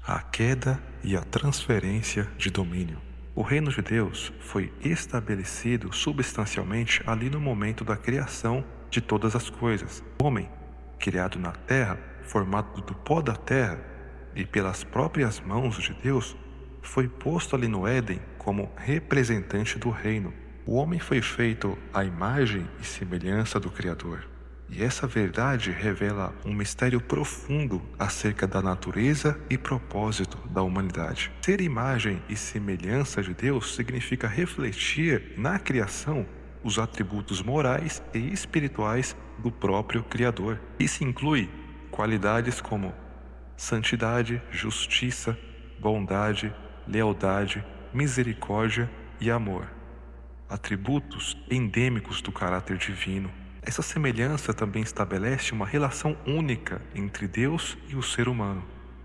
A queda e a transferência de domínio. O reino de Deus foi estabelecido substancialmente ali no momento da criação de todas as coisas. O homem, criado na terra, formado do pó da terra e pelas próprias mãos de Deus, foi posto ali no Éden como representante do reino. O homem foi feito à imagem e semelhança do Criador. E essa verdade revela um mistério profundo acerca da natureza e propósito da humanidade. Ser imagem e semelhança de Deus significa refletir na criação os atributos morais e espirituais do próprio Criador. Isso inclui qualidades como santidade, justiça, bondade, lealdade, misericórdia e amor, atributos endêmicos do caráter divino. Essa semelhança também estabelece uma relação única entre Deus e o ser humano,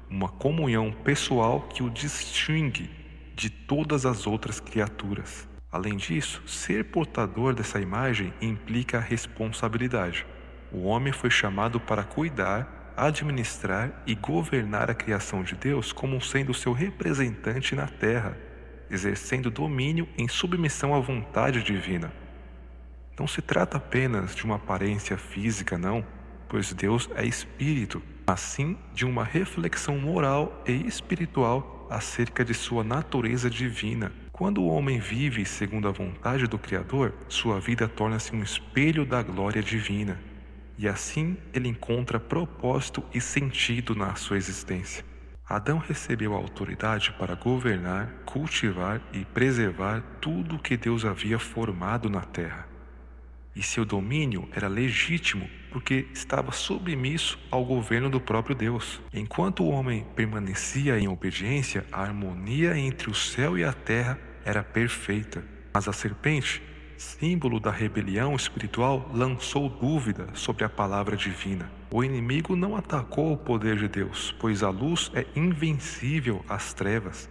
uma comunhão pessoal que o distingue de todas as outras criaturas. Além disso, ser portador dessa imagem implica responsabilidade. O homem foi chamado para cuidar, administrar e governar a criação de Deus como sendo seu representante na terra, exercendo domínio em submissão à vontade divina. Não se trata apenas de uma aparência física, não, pois Deus é espírito, mas sim de uma reflexão moral e espiritual acerca de sua natureza divina. Quando o homem vive segundo a vontade do Criador, sua vida torna-se um espelho da glória divina, e assim ele encontra propósito e sentido na sua existência. Adão recebeu a autoridade para governar, cultivar e preservar tudo o que Deus havia formado na terra. E seu domínio era legítimo porque estava submisso ao governo do próprio Deus. Enquanto o homem permanecia em obediência, a harmonia entre o céu e a terra era perfeita. Mas a serpente, símbolo da rebelião espiritual, lançou dúvida sobre a palavra divina. O inimigo não atacou o poder de Deus, pois a luz é invencível às trevas.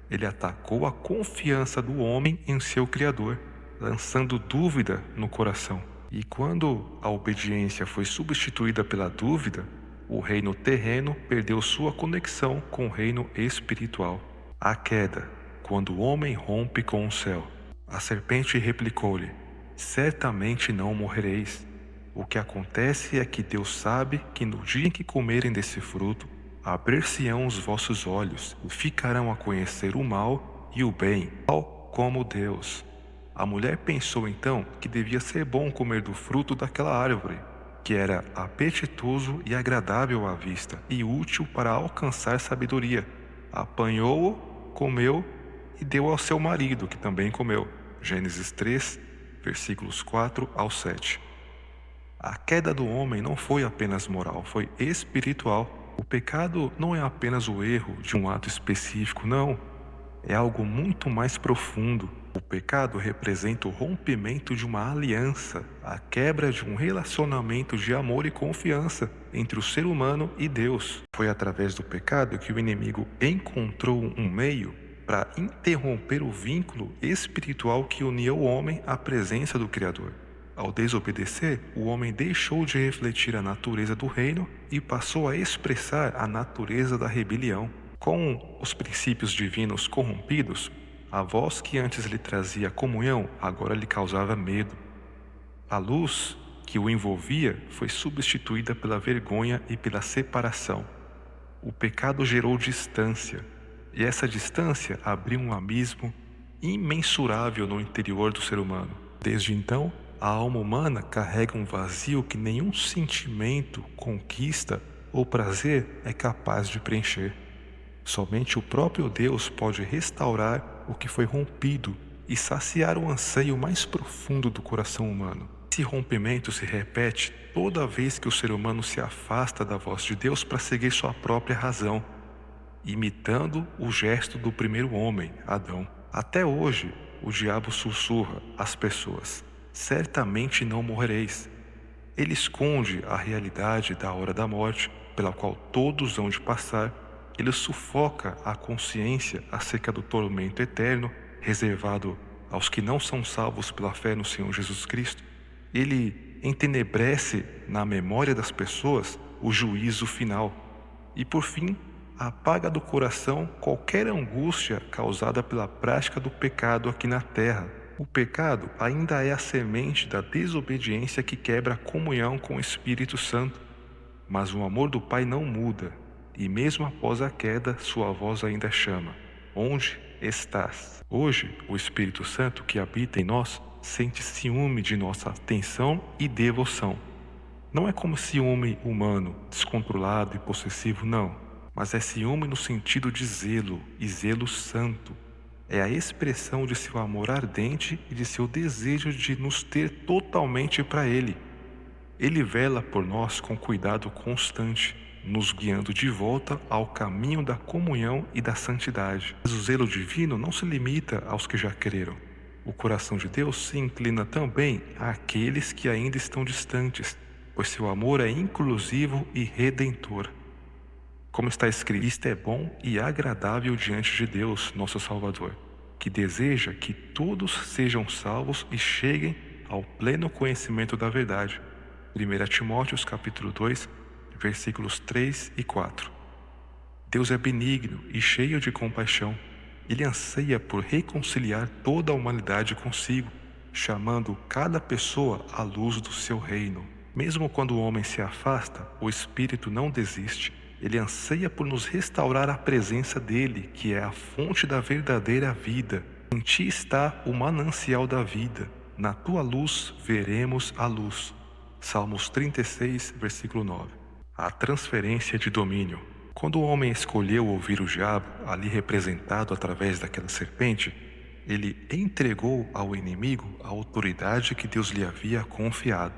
Ele atacou a confiança do homem em seu Criador, lançando dúvida no coração. E quando a obediência foi substituída pela dúvida, o reino terreno perdeu sua conexão com o reino espiritual. A queda, quando o homem rompe com o céu. A serpente replicou-lhe: certamente não morrereis. O que acontece é que Deus sabe que no dia em que comerem desse fruto, abrir-se-ão os vossos olhos e ficarão a conhecer o mal e o bem, tal como Deus. A mulher pensou então que devia ser bom comer do fruto daquela árvore, que era apetitoso e agradável à vista e útil para alcançar sabedoria. Apanhou-o, comeu e deu ao seu marido, que também comeu. Gênesis 3, versículos 4 ao 7. A queda do homem não foi apenas moral, foi espiritual. O pecado não é apenas o erro de um ato específico, não. É algo muito mais profundo. O pecado representa o rompimento de uma aliança, a quebra de um relacionamento de amor e confiança entre o ser humano e Deus. Foi através do pecado que o inimigo encontrou um meio para interromper o vínculo espiritual que unia o homem à presença do Criador. Ao desobedecer, o homem deixou de refletir a natureza do reino e passou a expressar a natureza da rebelião. Com os princípios divinos corrompidos, a voz que antes lhe trazia comunhão agora lhe causava medo. A luz que o envolvia foi substituída pela vergonha e pela separação. O pecado gerou distância, e essa distância abriu um abismo imensurável no interior do ser humano. Desde então, a alma humana carrega um vazio que nenhum sentimento, conquista ou prazer é capaz de preencher. Somente o próprio Deus pode restaurar o que foi rompido e saciar o anseio mais profundo do coração humano. Esse rompimento se repete toda vez que o ser humano se afasta da voz de Deus para seguir sua própria razão, imitando o gesto do primeiro homem, Adão. Até hoje, o diabo sussurra às pessoas: certamente não morrereis. Ele esconde a realidade da hora da morte, pela qual todos hão de passar. Ele sufoca a consciência acerca do tormento eterno reservado aos que não são salvos pela fé no Senhor Jesus Cristo. Ele entenebrece na memória das pessoas o juízo final. E por fim, apaga do coração qualquer angústia causada pela prática do pecado aqui na terra. O pecado ainda é a semente da desobediência que quebra a comunhão com o Espírito Santo. Mas o amor do Pai não muda, e mesmo após a queda, sua voz ainda chama: onde estás? Hoje, o Espírito Santo que habita em nós sente ciúme de nossa atenção e devoção. Não é como ciúme humano, descontrolado e possessivo, não, mas é ciúme no sentido de zelo, e zelo santo. É a expressão de seu amor ardente e de seu desejo de nos ter totalmente para Ele. Ele vela por nós com cuidado constante, nos guiando de volta ao caminho da comunhão e da santidade. Mas o zelo divino não se limita aos que já creram. O coração de Deus se inclina também àqueles que ainda estão distantes, pois seu amor é inclusivo e redentor. Como está escrito, isto é bom e agradável diante de Deus, nosso Salvador, que deseja que todos sejam salvos e cheguem ao pleno conhecimento da verdade. 1 Timóteo capítulo 2, versículos 3 e 4. Deus é benigno e cheio de compaixão. Ele anseia por reconciliar toda a humanidade consigo, chamando cada pessoa à luz do seu reino. Mesmo quando o homem se afasta, o Espírito não desiste. Ele anseia por nos restaurar à presença dele, que é a fonte da verdadeira vida. Em ti está o manancial da vida. Na tua luz veremos a luz. Salmos 36, versículo 9. A transferência de domínio. Quando o homem escolheu ouvir o diabo, ali representado através daquela serpente, ele entregou ao inimigo a autoridade que Deus lhe havia confiado.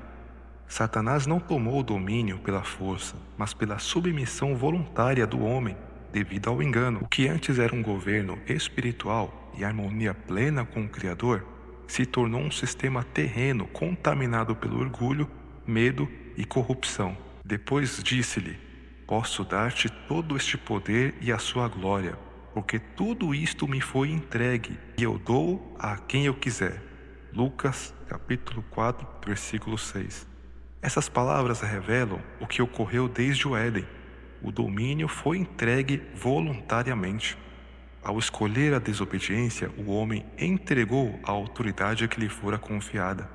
Satanás não tomou o domínio pela força, mas pela submissão voluntária do homem, devido ao engano. O que antes era um governo espiritual e harmonia plena com o Criador, se tornou um sistema terreno contaminado pelo orgulho, medo e corrupção. Depois disse-lhe: posso dar-te todo este poder e a sua glória, porque tudo isto me foi entregue, e eu dou a quem eu quiser. Lucas capítulo 4, versículo 6. Essas palavras revelam o que ocorreu desde o Éden. O domínio foi entregue voluntariamente. Ao escolher a desobediência, o homem entregou a autoridade que lhe fora confiada.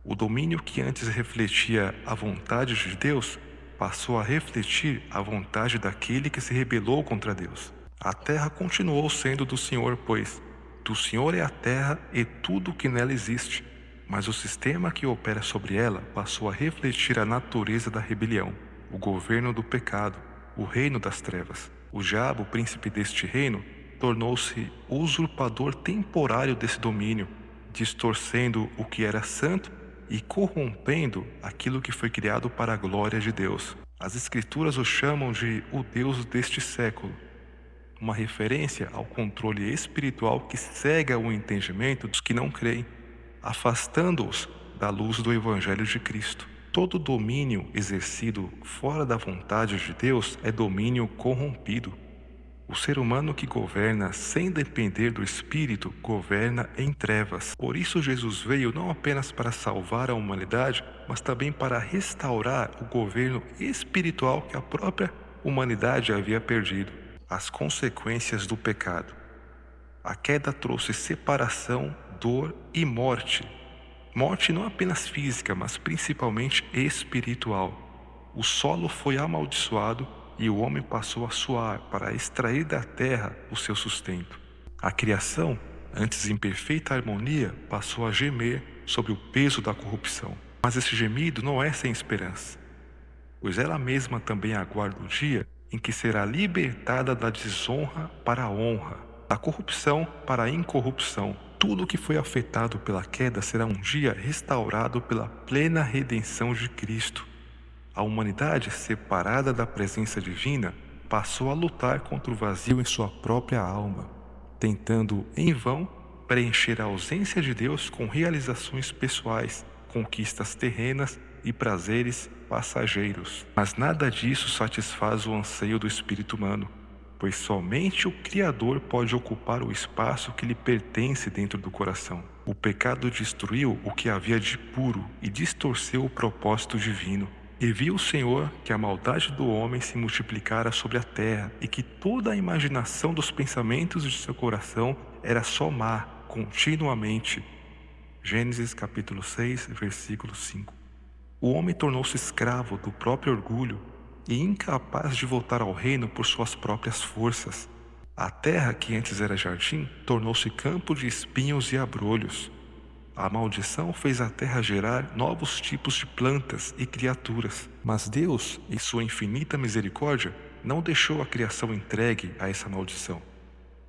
O domínio que antes refletia a vontade de Deus passou a refletir a vontade daquele que se rebelou contra Deus. A terra continuou sendo do Senhor, pois do Senhor é a terra e tudo o que nela existe. Mas o sistema que opera sobre ela passou a refletir a natureza da rebelião, o governo do pecado, o reino das trevas. O diabo, príncipe deste reino, tornou-se usurpador temporário desse domínio, distorcendo o que era santo e corrompendo aquilo que foi criado para a glória de Deus. As Escrituras o chamam de o Deus deste século, uma referência ao controle espiritual que cega o entendimento dos que não creem, afastando-os da luz do Evangelho de Cristo. Todo domínio exercido fora da vontade de Deus é domínio corrompido. O ser humano que governa sem depender do Espírito governa em trevas. Por isso Jesus veio não apenas para salvar a humanidade, mas também para restaurar o governo espiritual que a própria humanidade havia perdido. As consequências do pecado. A queda trouxe separação, dor e morte. Morte não apenas física, mas principalmente espiritual. O solo foi amaldiçoado e o homem passou a suar para extrair da terra o seu sustento. A criação, antes em perfeita harmonia, passou a gemer sob o peso da corrupção. Mas esse gemido não é sem esperança, pois ela mesma também aguarda o dia em que será libertada da desonra para a honra, da corrupção para a incorrupção. Tudo que foi afetado pela queda será um dia restaurado pela plena redenção de Cristo. A humanidade, separada da presença divina, passou a lutar contra o vazio em sua própria alma, tentando, em vão, preencher a ausência de Deus com realizações pessoais, conquistas terrenas e prazeres passageiros. Mas nada disso satisfaz o anseio do espírito humano, pois somente o Criador pode ocupar o espaço que lhe pertence dentro do coração. O pecado destruiu o que havia de puro e distorceu o propósito divino. E viu o Senhor que a maldade do homem se multiplicara sobre a terra, e que toda a imaginação dos pensamentos de seu coração era só má, continuamente. Gênesis capítulo 6, versículo 5. O homem tornou-se escravo do próprio orgulho e incapaz de voltar ao reino por suas próprias forças. A terra, que antes era jardim, tornou-se campo de espinhos e abrolhos. A maldição fez a terra gerar novos tipos de plantas e criaturas. Mas Deus, em sua infinita misericórdia, não deixou a criação entregue a essa maldição.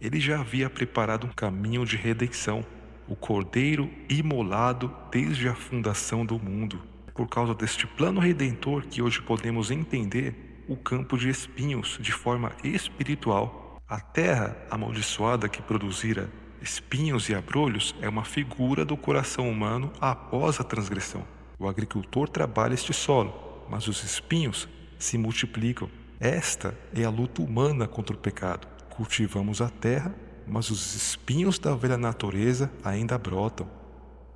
Ele já havia preparado um caminho de redenção, o Cordeiro imolado desde a fundação do mundo. Por causa deste plano redentor que hoje podemos entender o campo de espinhos de forma espiritual. A terra amaldiçoada que produzira espinhos e abrolhos é uma figura do coração humano após a transgressão. O agricultor trabalha este solo, mas os espinhos se multiplicam. Esta é a luta humana contra o pecado. Cultivamos a terra, mas os espinhos da velha natureza ainda brotam.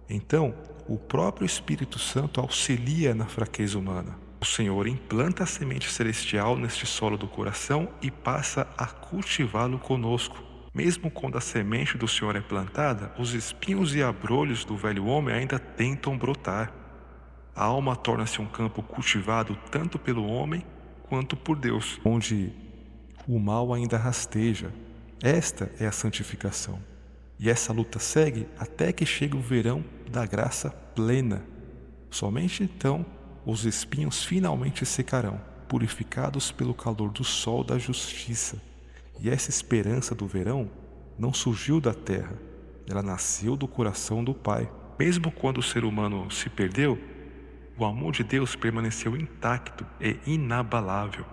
Então, o próprio Espírito Santo auxilia na fraqueza humana. O Senhor implanta a semente celestial neste solo do coração e passa a cultivá-lo conosco. Mesmo quando a semente do Senhor é plantada, os espinhos e abrolhos do velho homem ainda tentam brotar. A alma torna-se um campo cultivado tanto pelo homem quanto por Deus, onde o mal ainda rasteja. Esta é a santificação. E essa luta segue até que chegue o verão da graça plena. Somente então os espinhos finalmente secarão, purificados pelo calor do sol da justiça. E essa esperança do verão não surgiu da terra, ela nasceu do coração do Pai. Mesmo quando o ser humano se perdeu, o amor de Deus permaneceu intacto e inabalável.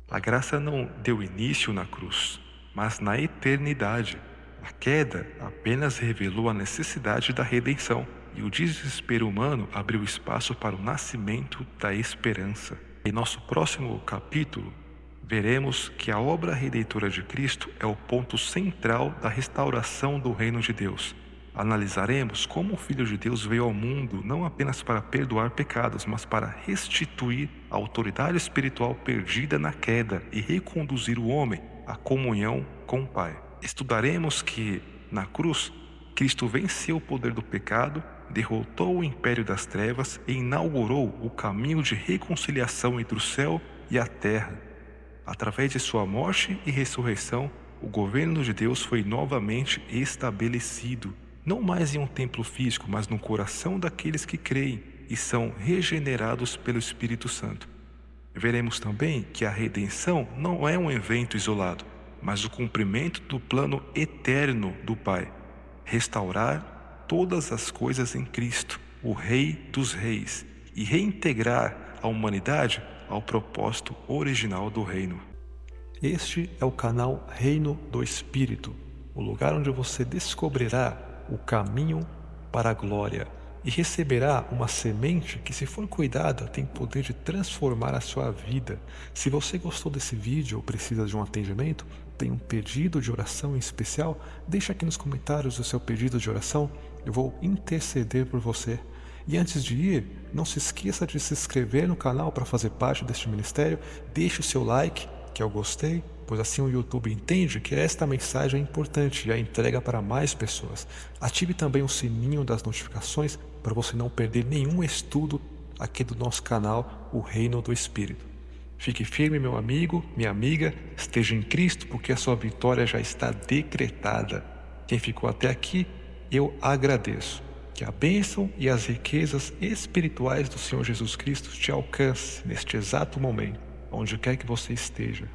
A graça não deu início na cruz, mas na eternidade. A queda apenas revelou a necessidade da redenção, e o desespero humano abriu espaço para o nascimento da esperança. Em nosso próximo capítulo, veremos que a obra redentora de Cristo é o ponto central da restauração do reino de Deus. Analisaremos como o Filho de Deus veio ao mundo não apenas para perdoar pecados, mas para restituir a autoridade espiritual perdida na queda e reconduzir o homem à comunhão com o Pai. Estudaremos que, na cruz, Cristo venceu o poder do pecado, derrotou o império das trevas e inaugurou o caminho de reconciliação entre o céu e a terra. Através de sua morte e ressurreição, o governo de Deus foi novamente estabelecido, não mais em um templo físico, mas no coração daqueles que creem e são regenerados pelo Espírito Santo. Veremos também que a redenção não é um evento isolado, mas o cumprimento do plano eterno do Pai. Restaurar todas as coisas em Cristo, o Rei dos Reis, e reintegrar a humanidade ao propósito original do reino. Este é o canal Reino do Espírito, o lugar onde você descobrirá o caminho para a glória e receberá uma semente que, se for cuidada, tem poder de transformar a sua vida. Se você gostou desse vídeo ou precisa de um atendimento, tem um pedido de oração em especial, deixa aqui nos comentários o seu pedido de oração, eu vou interceder por você. E antes de ir, não se esqueça de se inscrever no canal para fazer parte deste ministério, deixe o seu like, que eu gostei, pois assim o YouTube entende que esta mensagem é importante e a entrega para mais pessoas. Ative também o sininho das notificações para você não perder nenhum estudo aqui do nosso canal, o Reino do Espírito. Fique firme, meu amigo, minha amiga, esteja em Cristo, porque a sua vitória já está decretada. Quem ficou até aqui, eu agradeço. Que a bênção e as riquezas espirituais do Senhor Jesus Cristo te alcance neste exato momento, onde quer que você esteja.